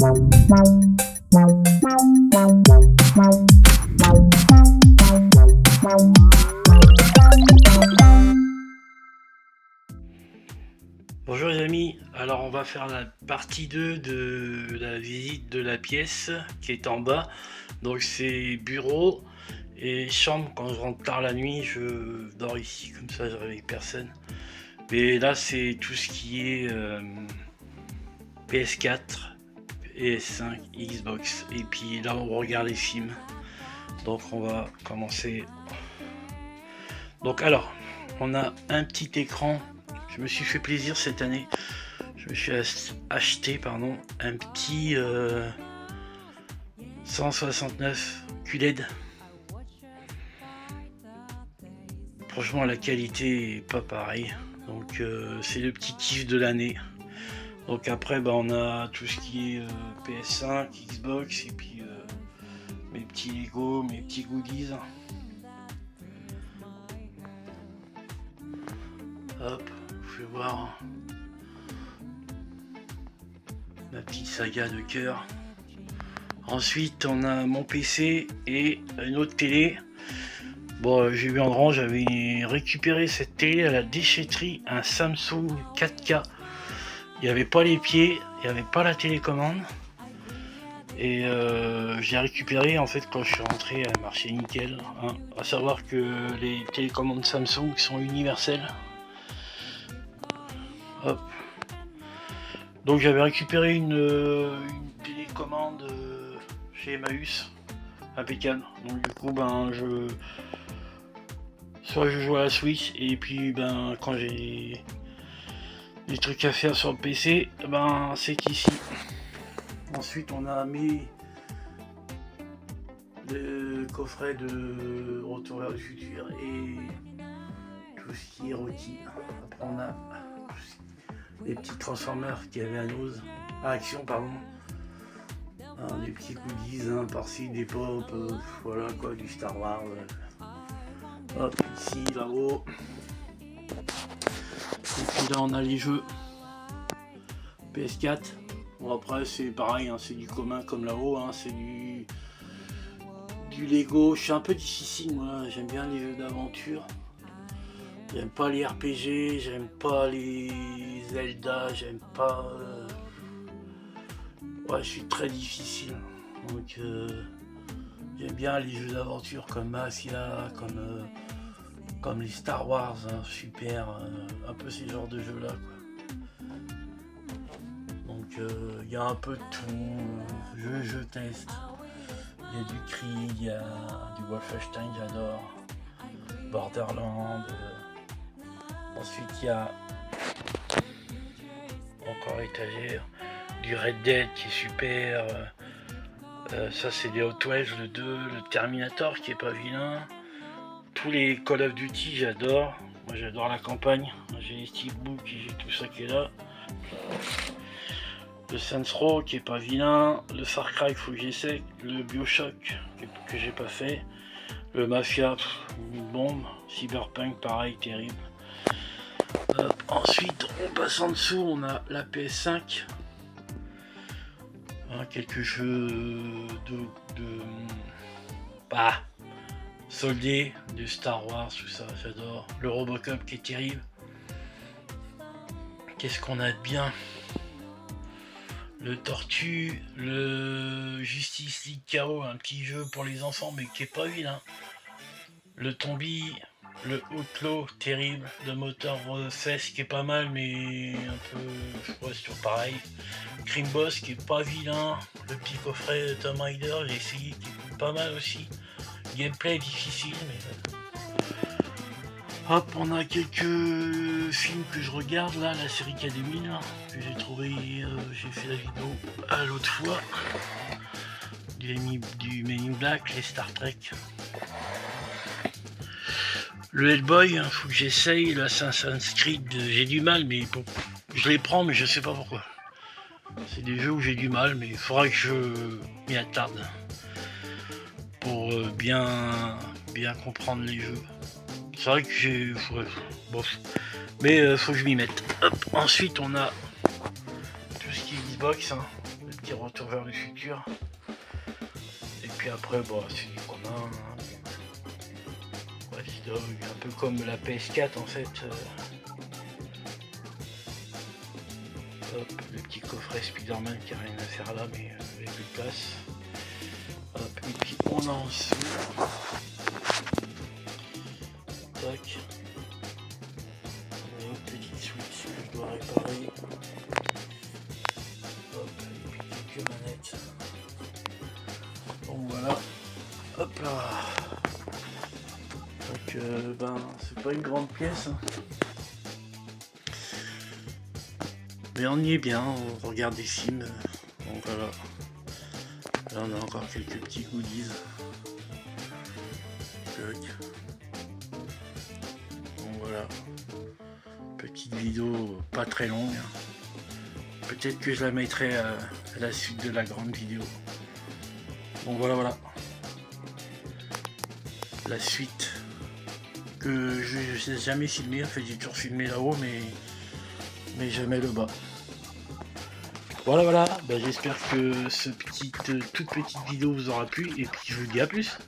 Bonjour les amis, alors on va faire la partie 2 de la visite de la pièce qui est en bas. Donc c'est bureau et chambre. Quand je rentre tard la nuit, je dors ici, comme ça je réveille personne. Mais là c'est tout ce qui est PS4, PS5, Xbox. Et puis là on regarde les films. Donc on va commencer. Donc alors, on a un petit écran. Je me suis fait plaisir cette année. Je me suis acheté un petit 169 QLED. Franchement la qualité est pas pareille. Donc c'est le petit kiff de l'année. Donc après on a tout ce qui est PS5, Xbox et puis mes petits Lego, mes petits goodies. Hop, vous pouvez voir ma petite saga de cœur. Ensuite on a mon PC et une autre télé. Bon, j'ai vu en rang, j'avais récupéré cette télé à la déchetterie, un Samsung 4K. Il n'y avait pas les pieds, il n'y avait pas la télécommande. Et j'ai récupéré en fait quand je suis rentré, elle marchait nickel. Hein. À savoir que les télécommandes Samsung sont universelles. Hop. Donc j'avais récupéré une télécommande chez Emmaüs, impeccable. Donc du coup soit je joue à la Switch et puis quand j'ai des trucs à faire sur le PC, c'est ici. Ensuite on a mis le coffret de Retour vers le futur et tout ce qui est Rocky. Après on a les petits Transformers qui avaient à action des petits goodies par-ci, des pop, voilà quoi, du Star Wars. Hop, ici, là-haut. Et puis là on a les jeux PS4. Bon après c'est pareil, hein, c'est du commun comme là-haut, hein, c'est du Lego. Je suis un peu difficile moi, j'aime bien les jeux d'aventure. J'aime pas les RPG, j'aime pas les Zelda, j'aime pas... Ouais, je suis très difficile. Donc j'aime bien les jeux d'aventure comme Mafia, comme les Star Wars, hein, super, un peu ces genres de jeux là quoi. Donc il y a un peu de tout, je teste. Il y a du Krieg, il y a du Wolfenstein, j'adore. Borderlands. Ensuite il y a encore étagère, du Red Dead qui est super. Ça c'est des Hot Wheels, le 2, le Terminator qui est pas vilain. Tous les Call of Duty j'adore. Moi j'adore la campagne. J'ai les steelbooks, j'ai tout ça qui est là. Le Saints Row qui est pas vilain. Le Far Cry faut que j'essaie. Le Bioshock que j'ai pas fait. Le Mafia, une bombe. Cyberpunk pareil, terrible. Ensuite on passe en dessous, on a la PS5. Quelques jeux soldés, de Star Wars, tout ça, j'adore. Le Robocop qui est terrible. Qu'est-ce qu'on a de bien? Le Tortue, le Justice League KO, un petit jeu pour les enfants mais qui est pas vilain. Le Tombi, le Outlaw, terrible. Le Motor Fest qui est pas mal mais un peu, je crois, c'est toujours pareil. Crime Boss qui est pas vilain. Le petit coffret de Tomb Raider, j'ai essayé, qui est pas mal aussi. Gameplay difficile mais... Hop, on a quelques films que je regarde là, la série K2000 que j'ai trouvé, j'ai fait la vidéo à l'autre fois. Du Men in Black, les Star Trek. Le Hellboy, faut que j'essaye. Le Assassin's Creed, j'ai du mal, mais bon, je les prends, mais je sais pas pourquoi. C'est des jeux où j'ai du mal, mais il faudra que je m'y attarde pour bien comprendre les jeux. C'est vrai que j'ai... Bof. Mais faut que je m'y mette. Hop. Ensuite on a tout ce qui est Xbox, hein. Le petit retour vers le futur. Et puis après, bon, c'est du commun. Hein. Watch Dogs, un peu comme la PS4 en fait. Hop, le petit coffret Spider-Man qui a rien à faire là, mais avec de place. Hop, et puis on a en dessous. Tac. On a une petite Switch que je dois réparer. Hop, et puis quelques manettes. Bon voilà. Hop là. Donc ben c'est pas une grande pièce. Hein. Mais on y est bien, on regarde des films. Donc voilà. Là on a encore quelques petits goodies. Donc voilà. Petite vidéo pas très longue. Peut-être que je la mettrai à la suite de la grande vidéo. Bon voilà. La suite que je n'ai jamais filmé. En fait j'ai toujours filmé là-haut mais jamais le bas. Voilà, ben, j'espère que cette toute petite vidéo vous aura plu et puis je vous dis à plus.